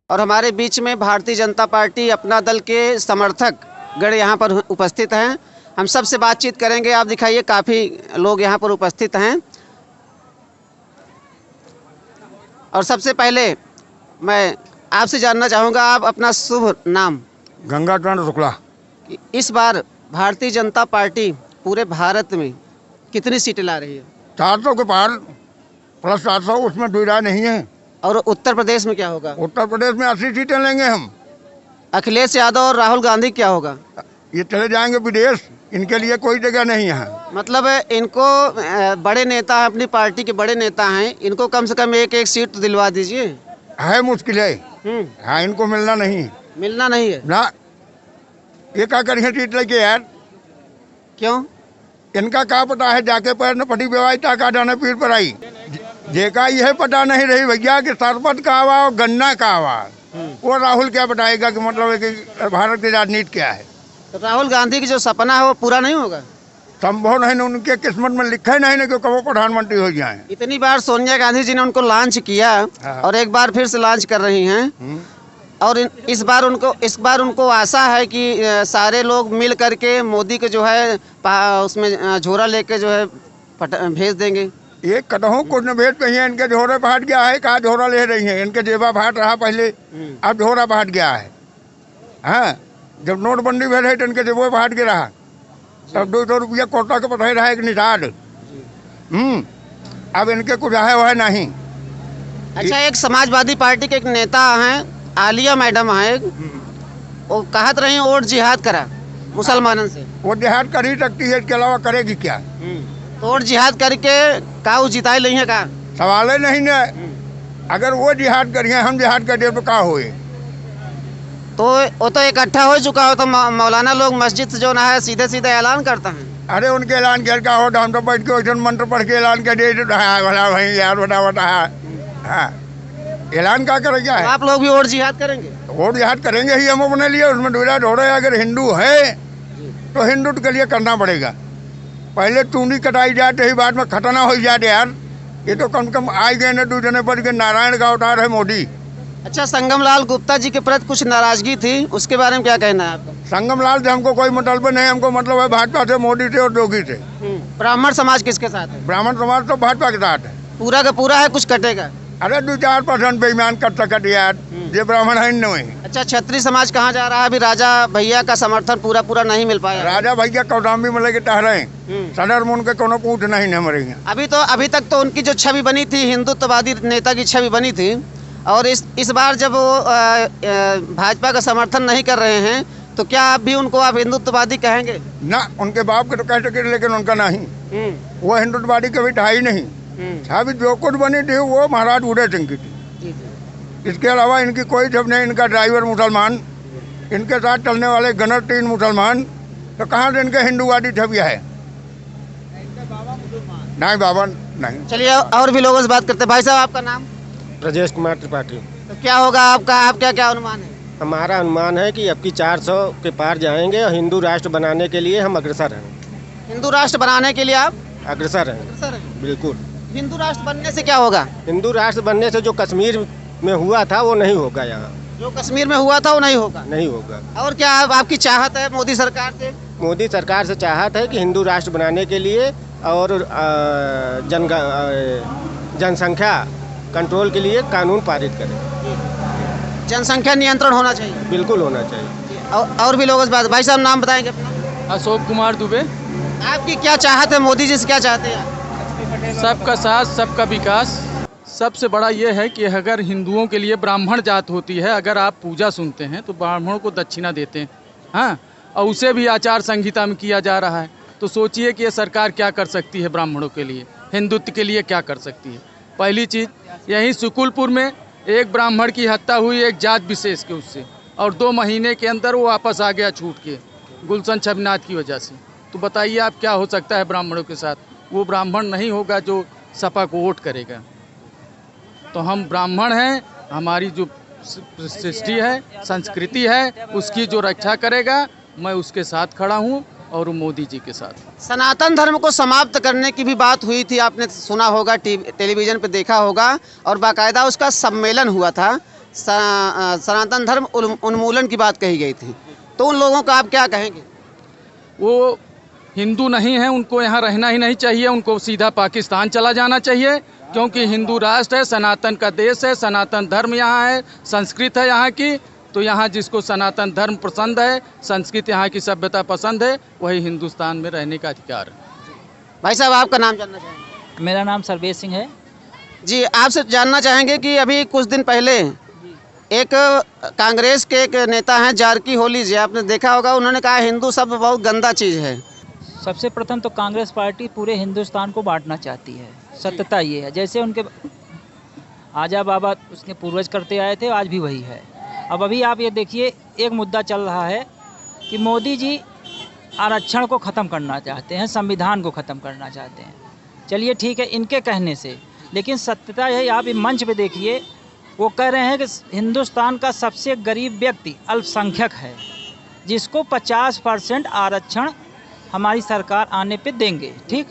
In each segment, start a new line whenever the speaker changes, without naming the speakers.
और हमारे बीच में भारतीय जनता पार्टी अपना दल के समर्थक गण यहाँ पर उपस्थित हैं। हम सबसे बातचीत करेंगे। आप दिखाइए, काफ़ी लोग यहाँ पर उपस्थित हैं। और सबसे पहले मैं आपसे जानना चाहूँगा, आप अपना शुभ नाम।
गंगाचरण शुक्ला।
इस बार भारतीय जनता पार्टी पूरे भारत में कितनी सीटें ला रही है?
400 के पार प्लस 400, उसमें कोई राय नहीं है।
और उत्तर प्रदेश में क्या होगा?
उत्तर प्रदेश में 80 सीटें लेंगे हम।
अखिलेश यादव और राहुल गांधी क्या होगा?
ये चले जाएंगे विदेश, इनके लिए कोई जगह नहीं है।
मतलब इनको बड़े नेता हैं, अपनी पार्टी के बड़े नेता हैं, इनको कम से कम एक सीट तो दिलवा दीजिए।
है मुश्किल है। हाँ, इनको मिलना नहीं है।
मिलना नहीं है
ना। ये क्या करेंगे सीट लेके यार?
क्यों?
इनका क्या पता है, जाके पैर न पटी व्यवस्था का डाना पीर पर आई। जेका यह पता नहीं रही भैया कि सरपत का आवा और गन्ना का आवा, वो राहुल क्या बताएगा कि मतलब है कि भारत की राजनीति क्या है।
तो राहुल गांधी की जो सपना है वो पूरा नहीं होगा?
संभव नहीं, उनके किस्मत में लिखा ही नहीं कि वो प्रधानमंत्री हो जाए।
इतनी बार सोनिया गांधी जी ने उनको लॉन्च किया और एक बार फिर से लॉन्च कर रही हैं। और इस बार उनको आशा है कि सारे लोग मिल करके मोदी के जो है उसमें झोरा लेके जो है भेज देंगे।
ये कटहों कुछ न भेज पे है, इनके झोरे फाट गया है। कहा झोरा ले रही है? इनके जेबा फाट रहा पहले, अब झोरा फाट गया है। हाँ, जब नोटबंदी भेज है तो इनके जेबों फाट गया रहा, तब 200 रुपया कोटा के पठाई रहा एक निषाद। अब इनके कुछ है वह नहीं।
अच्छा, एक समाजवादी पार्टी के एक नेता हैं, आलिया मैडम है, वो कहत रही वोट जिहाद करा मुसलमानों से।
वो जिहाद कर ही सकती है, इसके अलावा करेगी क्या?
तो वोट जिहाद करके का वो जिताई नहीं है? का
सवाल ही नहीं ना। अगर वो जिहाद करिए, हम जिहाद करिए तो क्या होए?
तो वो तो इकट्ठा हो चुका हो, तो मौलाना लोग मस्जिद से जो ना है सीधे सीधे ऐलान करता है।
अरे उनके ऐलान कर क्या हो, हम तो बैठ के वैसे मंत्र पढ़ के ऐलान कर दे भला भाई यार बता। हाँ, ऐलान क्या करेगा?
तो आप लोग भी वोट जिहाद करेंगे?
वोट जिहाद करेंगे ही हम अपने लिए। उसमें दुविधा हो रहा है। अगर हिंदू है तो हिंदू के लिए करना पड़ेगा। पहले टूनी कटाई जाए तो ही बाद में खतना हो जाए यार। ये तो कम से कम आए गए न दूसरे पर के नारायण का अवतार है मोदी।
अच्छा, संगम लाल गुप्ता जी के प्रति कुछ नाराजगी थी, उसके बारे में क्या कहना है आपका?
संगम लाल से हमको कोई मतलब नहीं। हमको मतलब है भाजपा से, मोदी से और योगी से।
ब्राह्मण समाज किसके साथ है?
ब्राह्मण समाज तो भाजपा के साथ है।
पूरा का पूरा है, कुछ कटेगा?
अरे 2-4% बेईमान कर सकते यार, ये ब्राह्मण है नहीं।
अच्छा, क्षत्रिय समाज कहाँ जा रहा है? अभी राजा भैया का समर्थन पूरा नहीं मिल पाया।
राजा भैया कौशाम्बी में लेके टहरे सदर में, उनके कोनो पूछ नहीं न मरेंगे।
अभी तक तो उनकी जो छवि बनी थी, हिंदुत्ववादी नेता की छवि बनी थी, और इस बार जब वो भाजपा का समर्थन नहीं कर रहे हैं, तो क्या आप भी उनको हिंदुत्ववादी कहेंगे? ना,
उनके बाप के तो कह सके, लेकिन उनका नहीं। वो हिंदुत्ववादी कभी ढाई नहीं। छवि जो कुछ बनी थी वो महाराज उदय सिंह की थी। इसके अलावा इनकी कोई छवि नहीं। इनका ड्राइवर मुसलमान, इनके साथ चलने वाले गनर 3 मुसलमान, तो कहाँ से इनके हिंदूवादी छवि है? नहीं बाबा नहीं।
चलिए और भी लोगों से बात करते हैं। भाई साहब, आपका नाम?
राजेश कुमार त्रिपाठी।
तो क्या होगा आपका क्या अनुमान है?
हमारा अनुमान है कि अब की 400 के पार जाएंगे और हिंदू राष्ट्र बनाने के लिए हम अग्रसर हैं।
हिंदू राष्ट्र बनाने के लिए आप
अग्रसर हैं? बिल्कुल।
हिंदू राष्ट्र बनने से क्या होगा?
हिंदू राष्ट्र बनने से जो कश्मीर में हुआ था वो नहीं होगा। यहाँ
जो कश्मीर में हुआ था वो नहीं होगा?
नहीं होगा।
और क्या आपकी चाहत है मोदी सरकार से?
मोदी सरकार से चाहत है कि हिंदू राष्ट्र बनाने के लिए और जनसंख्या कंट्रोल के लिए कानून पारित करें।
जनसंख्या नियंत्रण होना चाहिए?
बिल्कुल होना चाहिए।
और भी लोगों से बात। भाई साहब, नाम बताएंगे अपना?
अशोक कुमार दुबे।
आपकी क्या चाहत है? मोदी जी से क्या चाहते हैं?
सबका साथ, सबका विकास। सबसे बड़ा ये है कि अगर हिंदुओं के लिए ब्राह्मण जात होती है, अगर आप पूजा सुनते हैं तो ब्राह्मणों को दक्षिणा देते हैं, हाँ, और उसे भी आचार संहिता में किया जा रहा है। तो सोचिए कि ये सरकार क्या कर सकती है ब्राह्मणों के लिए, हिंदुत्व के लिए क्या कर सकती है। पहली चीज़, यहीं सुकुलपुर में एक ब्राह्मण की हत्या हुई एक जात विशेष के उससे, और 2 महीने के अंदर वो वापस आ गया छूट के, गुलशन छबनाथ की वजह से। तो बताइए आप क्या हो सकता है ब्राह्मणों के साथ? वो ब्राह्मण नहीं होगा जो सपा को वोट करेगा। तो हम ब्राह्मण हैं, हमारी जो सृष्टि है, संस्कृति है, उसकी जो रक्षा करेगा, मैं उसके साथ खड़ा हूँ और मोदी जी के साथ।
सनातन धर्म को समाप्त करने की भी बात हुई थी, आपने सुना होगा, टेलीविज़न पे देखा होगा, और बाकायदा उसका सम्मेलन हुआ था। सनातन धर्म उन्मूलन की बात कही गई थी, तो उन लोगों का आप क्या कहेंगे?
वो हिंदू नहीं है, उनको यहाँ रहना ही नहीं चाहिए, उनको सीधा पाकिस्तान चला जाना चाहिए, क्योंकि हिंदू राष्ट्र है, सनातन का देश है, सनातन धर्म यहाँ है, संस्कृत है यहाँ की। तो यहाँ जिसको सनातन धर्म पसंद है, संस्कृत यहाँ की सभ्यता पसंद है, वही हिंदुस्तान में रहने का अधिकार है।
भाई साहब, आपका नाम जानना चाहेंगे?
मेरा नाम सर्वेश सिंह है।
जी, आपसे जानना चाहेंगे कि अभी कुछ दिन पहले एक कांग्रेस के एक नेता हैं जारकी होली जी, आपने देखा होगा, उन्होंने कहा हिंदू शब्द बहुत गंदा चीज़ है।
सबसे प्रथम तो कांग्रेस पार्टी पूरे हिंदुस्तान को बांटना चाहती है। सत्यता ये है, जैसे उनके आजा बाबा उसके पूर्वज करते आए थे, आज भी वही है। अब अभी आप ये देखिए, एक मुद्दा चल रहा है कि मोदी जी आरक्षण को ख़त्म करना चाहते हैं, संविधान को ख़त्म करना चाहते हैं। चलिए ठीक है, इनके कहने से, लेकिन सत्यता यही, आप इस मंच पे देखिए, वो कह रहे हैं कि हिंदुस्तान का सबसे गरीब व्यक्ति अल्पसंख्यक है, जिसको 50% आरक्षण हमारी सरकार आने पे देंगे। ठीक,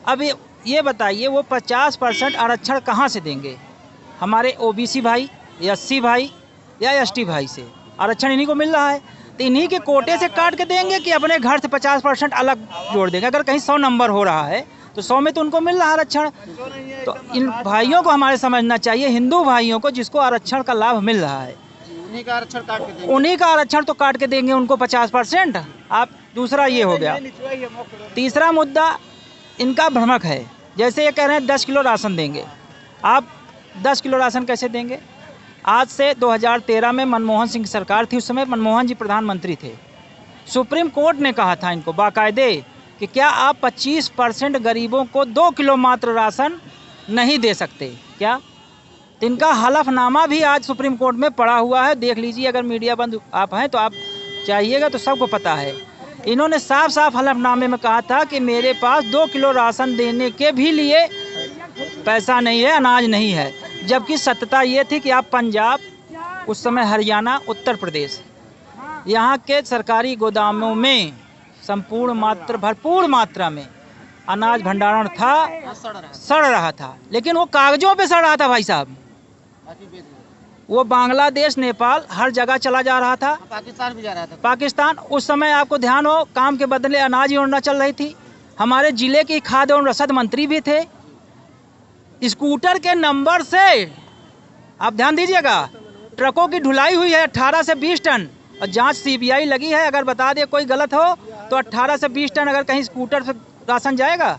अब ये बताइए, वो 50% आरक्षण कहाँ से देंगे? हमारे OBC भाई, SC भाई या ST भाई से आरक्षण इन्हीं को मिल रहा है, तो इन्हीं के कोटे से काट के देंगे कि अपने घर से 50% अलग जोड़ देंगे? अगर कहीं 100 नंबर हो रहा है तो 100 में तो उनको मिल रहा है आरक्षण। तो इन भाइयों को हमारे समझना चाहिए, हिंदू भाइयों को, जिसको आरक्षण का लाभ मिल रहा है,
उन्हीं का आरक्षण काट के देंगे।
उन्हीं का आरक्षण तो काट के देंगे उनको 50%। आप दूसरा ये हो गया। तीसरा मुद्दा इनका भ्रमक है, जैसे ये कह रहे हैं 10 किलो राशन देंगे। आप 10 किलो राशन कैसे देंगे? आज से 2013 में मनमोहन सिंह की सरकार थी, उस समय मनमोहन जी प्रधानमंत्री थे। सुप्रीम कोर्ट ने कहा था इनको बाकायदे कि क्या आप 25% गरीबों को 2 किलो मात्र राशन नहीं दे सकते क्या? तो इनका हलफनामा भी आज सुप्रीम कोर्ट में पड़ा हुआ है, देख लीजिए। अगर मीडिया बंद आप हैं तो आप चाहिएगा, तो सबको पता है। इन्होंने साफ साफ हलफनामे में कहा था कि मेरे पास 2 किलो राशन देने के भी लिए पैसा नहीं है, अनाज नहीं है। जबकि सत्यता ये थी कि आप पंजाब, उस समय हरियाणा, उत्तर प्रदेश, यहाँ के सरकारी गोदामों में भरपूर मात्रा में अनाज भंडारण था, सड़ रहा था, लेकिन वो कागजों पे सड़ रहा था भाई साहब। वो बांग्लादेश, नेपाल, हर जगह चला जा रहा था,
पाकिस्तान भी जा रहा था।
पाकिस्तान, उस समय आपको ध्यान हो, काम के बदले अनाज योजना चल रही थी। हमारे जिले की खाद्य एवं रसद मंत्री भी थे। स्कूटर के नंबर से आप ध्यान दीजिएगा, ट्रकों की ढुलाई हुई है 18 से 20 टन, और जांच CBI लगी है। अगर बता दे कोई गलत हो तो 18 से 20 टन अगर कहीं स्कूटर से राशन जाएगा।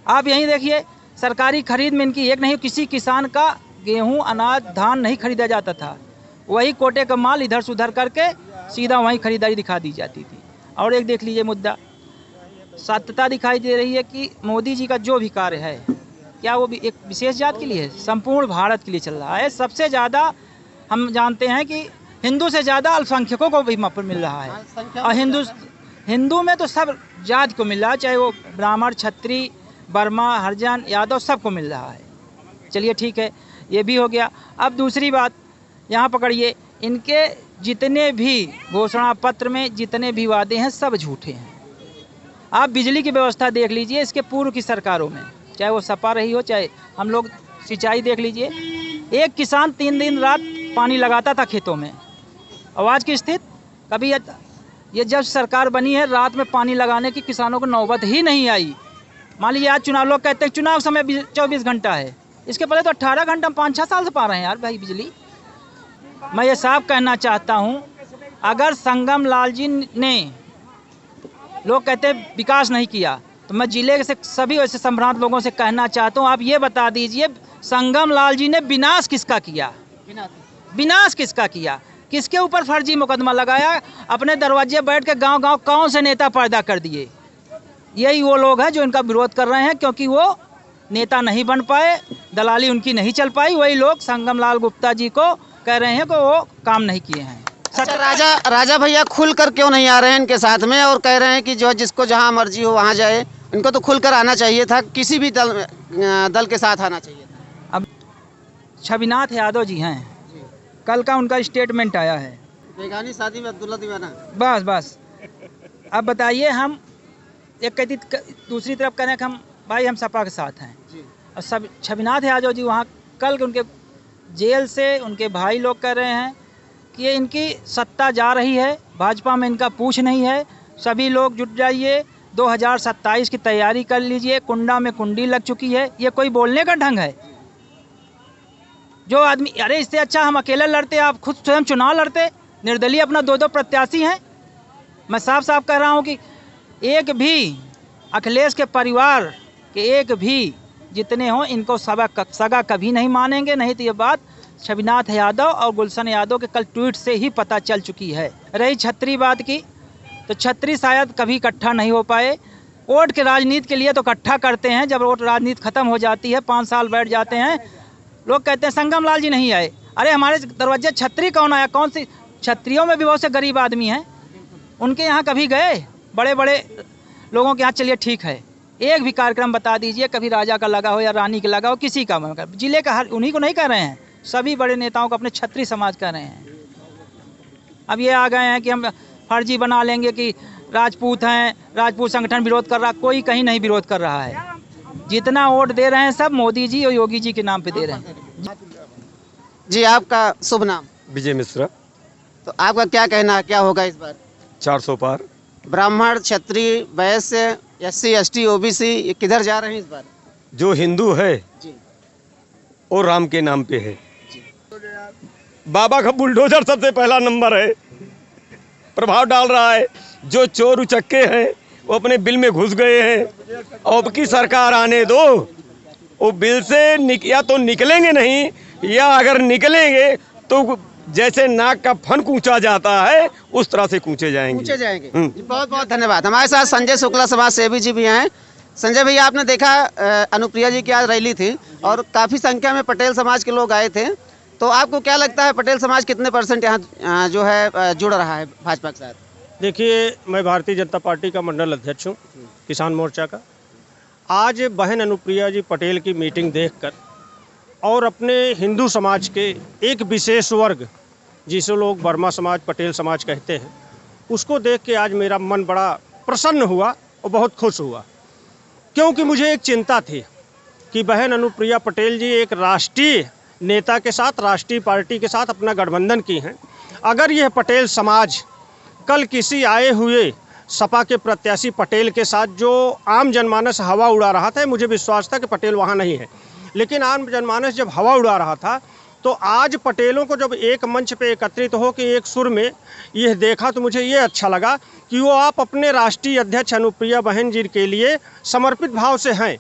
आप यहीं देखिए, सरकारी खरीद में इनकी एक नहीं, किसी किसान का गेहूं, अनाज, धान नहीं खरीदा जाता था। वही कोटे का माल इधर से उधर करके सीधा वहीं खरीदारी दिखा दी जाती थी। और एक देख लीजिए मुद्दा, सत्यता दिखाई दे रही है कि मोदी जी का जो भी कार्य है, क्या वो भी एक विशेष जात के लिए है? संपूर्ण भारत के लिए चल रहा है। सबसे ज़्यादा हम जानते हैं कि हिंदू से ज़्यादा अल्पसंख्यकों को भी माफ मिल रहा है, और हिंदू में तो सब जात को मिल रहा है, चाहे वो ब्राह्मण, क्षत्रिय, वर्मा, हरिजन, यादव, सबको मिल रहा है। चलिए ठीक है, ये भी हो गया। अब दूसरी बात यहाँ पकड़िए, इनके जितने भी घोषणा पत्र में जितने भी वादे हैं सब झूठे हैं। आप बिजली की व्यवस्था देख लीजिए, इसके पूर्व की सरकारों में, चाहे वो सपा रही हो, चाहे हम लोग, सिंचाई देख लीजिए, एक किसान 3 दिन रात पानी लगाता था खेतों में। आज की स्थिति, कभी ये जब सरकार बनी है, रात में पानी लगाने की किसानों को नौबत ही नहीं आई। मान लीजिए आज चुनाव, लोग कहते हैं चुनाव समय 24 घंटा है, इसके पहले तो 18 घंटा, 5-6 साल से पा रहे हैं यार भाई बिजली। मैं ये साफ कहना चाहता हूँ, अगर संगम लाल जी ने, लोग कहते हैं विकास नहीं किया, तो मैं जिले से सभी ऐसे संभ्रांत लोगों से कहना चाहता हूँ, आप ये बता दीजिए संगम लाल जी ने विनाश किसका किया? विनाश किसका किया? किसके ऊपर फर्जी मुकदमा लगाया? अपने दरवाजे बैठ के गांव-गांव कौन से नेता पैदा कर दिए? यही वो लोग हैं जो इनका विरोध कर रहे हैं, क्योंकि वो नेता नहीं बन पाए, दलाली उनकी नहीं चल पाई। वही लोग संगम लाल गुप्ता जी को कह रहे हैं कि वो काम नहीं किए हैं।
अच्छा, राजा भैया खुल कर क्यों नहीं आ रहे हैं इनके साथ में, और कह रहे हैं कि जो जिसको जहाँ मर्जी हो वहाँ जाए? इनको तो खुल कर आना चाहिए था, किसी भी दल के साथ आना चाहिए था।
अब छविनाथ यादव जी हैं, कल का उनका स्टेटमेंट आया है,
बेगानी शादी में अब्दुल्ला दीवाना।
बस अब बताइए, हम एक कहती, दूसरी तरफ कह रहे हैं कि हम भाई हम सपा के साथ हैं, और सब छविनाथ यादव जी वहाँ कल के उनके जेल से उनके भाई लोग कह रहे हैं कि ये इनकी सत्ता जा रही है, भाजपा में इनका पूछ नहीं है, सभी लोग जुट जाइए, 2027 की तैयारी कर लीजिए, कुंडा में कुंडी लग चुकी है। ये कोई बोलने का ढंग है? जो आदमी, अरे इससे अच्छा हम अकेले लड़ते, आप खुद स्वयं चुनाव लड़ते, निर्दलीय अपना 2-2 प्रत्याशी हैं। मैं साफ साफ कह रहा हूँ कि एक भी अखिलेश के परिवार के एक भी जितने हों इनको सगा कभी नहीं मानेंगे। नहीं तो ये बात छविनाथ यादव और गुलशन यादव के कल ट्वीट से ही पता चल चुकी है। रही छतरी बात की, तो छतरी शायद कभी इकट्ठा नहीं हो पाए। वोट के राजनीति के लिए तो इकट्ठा करते हैं, जब वोट राजनीति खत्म हो जाती है, 5 साल बैठ जाते हैं, लोग कहते हैं संगम लाल जी नहीं आए। अरे हमारे दरवाजे छतरी कौन आया? कौन सी छतरियों में भी बहुत से गरीब आदमी हैं, उनके यहाँ कभी गए? बड़े बड़े लोगों के यहाँ चलिए ठीक है, एक भी कार्यक्रम बता दीजिए, कभी राजा का लगा हो या रानी का लगा हो, किसी का जिले का हर उन्हीं को नहीं कर रहे हैं, सभी बड़े नेताओं को अपने छतरी समाज कर रहे हैं। अब ये आ गए हैं कि हम फर्जी बना लेंगे कि राजपूत हैं, राजपूत संगठन विरोध कर रहा। कोई कहीं नहीं विरोध कर रहा है। जितना वोट दे रहे हैं सब मोदी जी और योगी जी के नाम पे दे रहे हैं।
जी, आपका शुभ नाम?
विजय मिश्रा।
तो आपका क्या कहना है, क्या होगा इस बार?
400 पार।
ब्राह्मण, क्षत्रिय, वैश्य, SC ST OBC ये किधर जा रहे हैं इस बार?
जो हिंदू है
जी,
वो राम के नाम पे है। बाबा का बुलडोजर सबसे पहला नंबर है, प्रभाव डाल रहा है। जो चोर उचक्के हैं वो अपने बिल में घुस गए हैं। अब की सरकार आने दो, वो बिल से या तो निकलेंगे नहीं, या अगर निकलेंगे तो जैसे नाक का फन कूचा जाता है उस तरह से कूचे जाएंगे।
जी, बहुत बहुत धन्यवाद। हमारे साथ संजय शुक्ला समाज सेवी जी भी हैं। संजय भैया, आपने देखा अनुप्रिया जी की आज रैली थी और काफ़ी संख्या में पटेल समाज के लोग आए थे, तो आपको क्या लगता है पटेल समाज कितने % यहाँ जो है जुड़ रहा है भाजपा के साथ?
देखिए, मैं भारतीय जनता पार्टी का मंडल अध्यक्ष हूँ, किसान मोर्चा का। आज बहन अनुप्रिया जी पटेल की मीटिंग देखकर और अपने हिंदू समाज के एक विशेष वर्ग, जिसे लोग वर्मा समाज, पटेल समाज कहते हैं, उसको देख के आज मेरा मन बड़ा प्रसन्न हुआ और बहुत खुश हुआ। क्योंकि मुझे एक चिंता थी कि बहन अनुप्रिया पटेल जी एक राष्ट्रीय नेता के साथ, राष्ट्रीय पार्टी के साथ अपना गठबंधन की हैं। अगर यह पटेल समाज कल किसी आए हुए सपा के प्रत्याशी पटेल के साथ, जो आम जनमानस हवा उड़ा रहा था, मुझे विश्वास था कि पटेल वहाँ नहीं है, लेकिन आम जनमानस जब हवा उड़ा रहा था, तो आज पटेलों को जब एक मंच पे एकत्रित हो के एक सुर में यह देखा, तो मुझे ये अच्छा लगा कि वो आप अपने राष्ट्रीय अध्यक्ष अनुप्रिया बहन जी के लिए समर्पित भाव से हैं,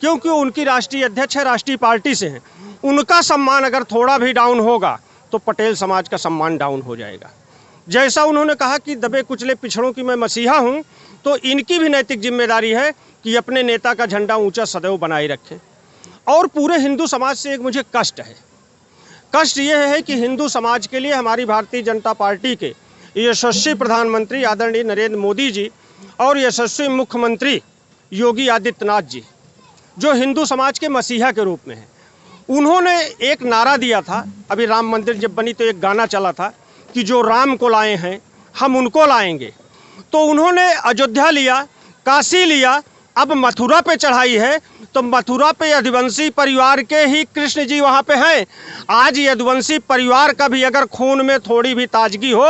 क्योंकि उनकी राष्ट्रीय अध्यक्ष है, राष्ट्रीय पार्टी से हैं। उनका सम्मान अगर थोड़ा भी डाउन होगा तो पटेल समाज का सम्मान डाउन हो जाएगा। जैसा उन्होंने कहा कि दबे कुचले पिछड़ों की मैं मसीहा हूँ, तो इनकी भी नैतिक जिम्मेदारी है कि अपने नेता का झंडा ऊंचा सदैव बनाए रखें। और पूरे हिंदू समाज से एक मुझे कष्ट है। कष्ट यह है कि हिंदू समाज के लिए हमारी भारतीय जनता पार्टी के यशस्वी प्रधानमंत्री आदरणीय नरेंद्र मोदी जी और यशस्वी मुख्यमंत्री योगी आदित्यनाथ जी, जो हिंदू समाज के मसीहा के रूप में हैं, उन्होंने एक नारा दिया था। अभी राम मंदिर जब बनी तो एक गाना चला था कि जो राम को लाए हैं हम उनको लाएंगे। तो उन्होंने अयोध्या लिया, काशी लिया, अब मथुरा पे चढ़ाई है, तो मथुरा पे यदुवंशी परिवार के ही कृष्ण जी वहाँ पे हैं। आज यदुवंशी परिवार का भी अगर खून में थोड़ी भी ताजगी हो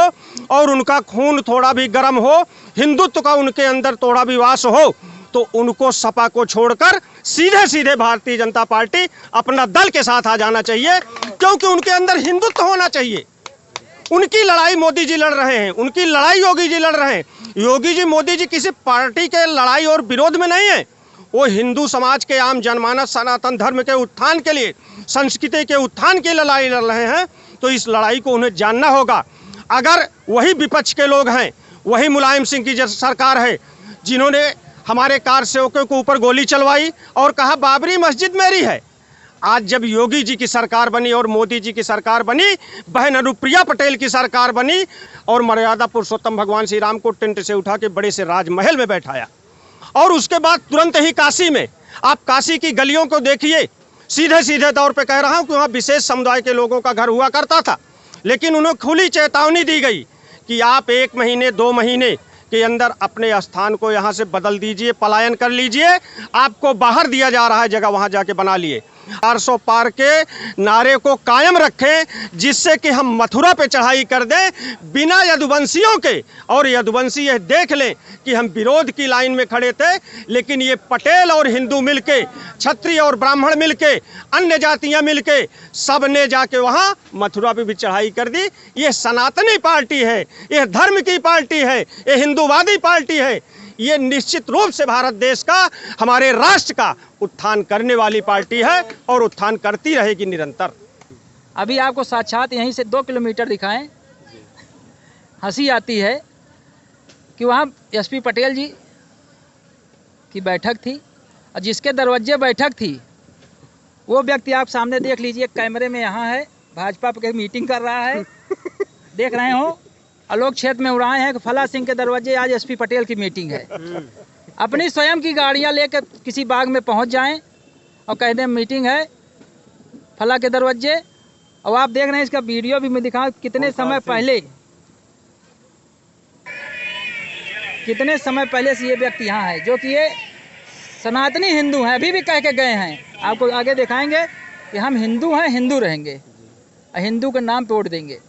और उनका खून थोड़ा भी गर्म हो, हिंदुत्व का उनके अंदर थोड़ा भी वास हो, तो उनको सपा को छोड़कर सीधे सीधे भारतीय जनता पार्टी अपना दल के साथ आ जाना चाहिए, क्योंकि उनके अंदर हिंदुत्व होना चाहिए। उनकी लड़ाई मोदी जी लड़ रहे हैं, उनकी लड़ाई योगी जी लड़ रहे हैं। योगी जी, मोदी जी किसी पार्टी के लड़ाई और विरोध में नहीं है, वो हिंदू समाज के आम जनमानस, सनातन धर्म के उत्थान के लिए, संस्कृति के उत्थान की लड़ाई लड़ रहे हैं। तो इस लड़ाई को उन्हें जानना होगा। अगर वही विपक्ष के लोग हैं, वही मुलायम सिंह की सरकार है, जिन्होंने हमारे कार सेवकों के ऊपर गोली चलवाई और कहा बाबरी मस्जिद मेरी है। आज जब योगी जी की सरकार बनी और मोदी जी की सरकार बनी, बहन अनुप्रिया पटेल की सरकार बनी, और मर्यादा पुरुषोत्तम भगवान श्री राम को टेंट से उठा के बड़े से राजमहल में बैठाया। और उसके बाद तुरंत ही काशी में, आप काशी की गलियों को देखिए, सीधे सीधे तौर पे कह रहा हूँ कि वहाँ विशेष समुदाय के लोगों का घर हुआ करता था, लेकिन उन्हें खुली चेतावनी दी गई कि आप 1 महीने 2 महीने के अंदर अपने स्थान को यहाँ से बदल दीजिए, पलायन कर लीजिए। आपको बाहर दिया जा रहा है जगह, वहाँ जाके बना लिए। 400 पार के नारे को कायम रखें, जिससे कि हम मथुरा पे चढ़ाई कर दें बिना यदुवंशियों के। और यदुवंशी यह देख लें कि हम विरोध की लाइन में खड़े थे, लेकिन ये पटेल और हिंदू मिलके, क्षत्रिय और ब्राह्मण मिलके, अन्य जातियां मिलके, सब ने जाके वहां मथुरा पे भी चढ़ाई कर दी। ये सनातनी पार्टी है, ये धर्म की पार्टी है, ये हिंदूवादी पार्टी है। ये निश्चित रूप से भारत देश का, हमारे राष्ट्र का उत्थान करने वाली पार्टी है और उत्थान करती रहेगी निरंतर।
अभी आपको साक्षात यहीं से 2 किलोमीटर दिखाएं, हंसी आती है कि वहाँ एसपी पटेल जी की बैठक थी और जिसके दरवाजे बैठक थी वो व्यक्ति आप सामने देख लीजिए, कैमरे में यहाँ है, भाजपा पे मीटिंग कर रहा है, देख रहे हो। आलोक क्षेत्र में उड़ाए हैं कि फला सिंह के दरवाजे आज एसपी पटेल की मीटिंग है। अपनी स्वयं की गाड़ियां लेकर किसी बाग में पहुंच जाएं और कह दें मीटिंग है फला के दरवाजे। और आप देख रहे हैं, इसका वीडियो भी मैं दिखाऊं, कितने समय पहले से ये व्यक्ति यहाँ है, जो कि ये सनातनी हिंदू हैं, अभी भी कह के गए हैं। आपको आगे दिखाएंगे कि हम हिंदू हैं, हिंदू रहेंगे, हिंदू का नाम तोड़ देंगे।